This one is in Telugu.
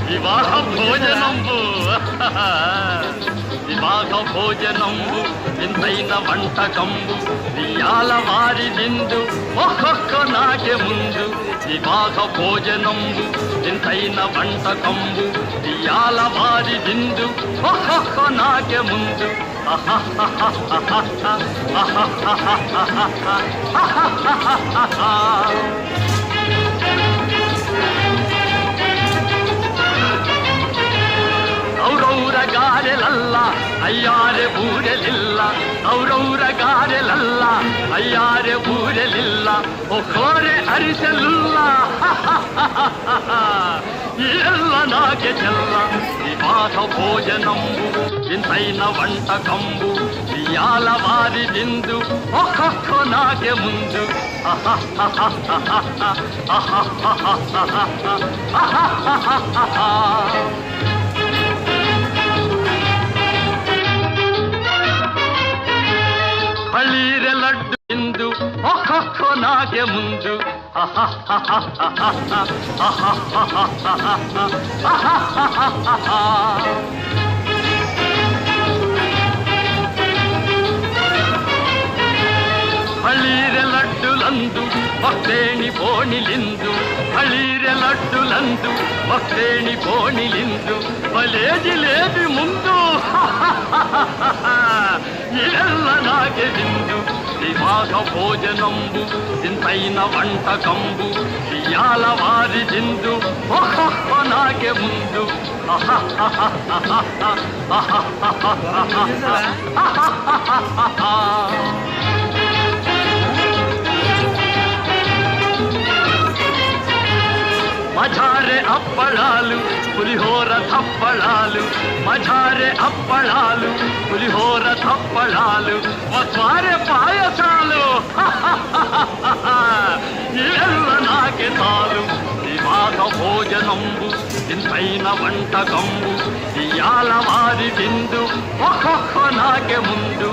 వివాహ భోజనంబు వివాహ భోజనంబు వింతైన వంటకంబు వియాల వారి విందు ఒక్కొక్క నాకే ముందు వివాహ భోజనంబు వింతైన వంటకంబు వియాల వారి విందు ఒక్కొక్క నాకే ముందు ಔರೌರ ಗಾರೆಲಲ್ಲ ಅಯ್ಯಾರೆ ಊರಲಿಲ್ಲ ಔರೌರ ಗಾರೆಲಲ್ಲ ಅಯ್ಯಾರೆ ಊರಲಿಲ್ಲ ಒಕ್ಕೋರೆ ಅರಿಸಲಿಲ್ಲ ಎಲ್ಲ ನಾಗೆ ಚೆಲ್ಲ ವಿವಾಹ ಭೋಜನಂಬು ವಿಂತೈನ వంటకంబు వియాల వారి విందు ఒక్కొక్క నాకే ముందు ಹಳೀರೆ ಲಡ್ಡು ಇಂದು ಒಕ್ಕೊಕ್ಕ ನಾಗೆ ಮುಂದು ಹಳೀರೆ ಲಡ್ಡುಲಂದು ಭಕ್ತೇಣಿ ಬೋಣಿಲಿಂದು ಹಳೀರೆ ಲಡ್ಡುಲಂದು ಭಕ್ತೇಣಿ ಬೋಣಿಲಿಂದು ಬಲೇ ಜಿಲೇಬಿ ಮುಂದು ಎಲ್ಲ ನಾಗೆ ಬಿಂದು వివాహ భోజనంబు వింతైన వంటకంబు వియాల వారి విందు ఒక్కొక్క నాకే ముందు మజారే అప్పళాలు పులిహోర తప్పళాలు మజారే అప్పళాలు పులిహోర తప్పళాలు మసారే పాయసాలు ಎಲ್ಲ నాకే చాలు వివాహ భోజనంబు వింతైన వంటకంబు వియాల వారి విందు ఒక్కొక్క నాకే ముందు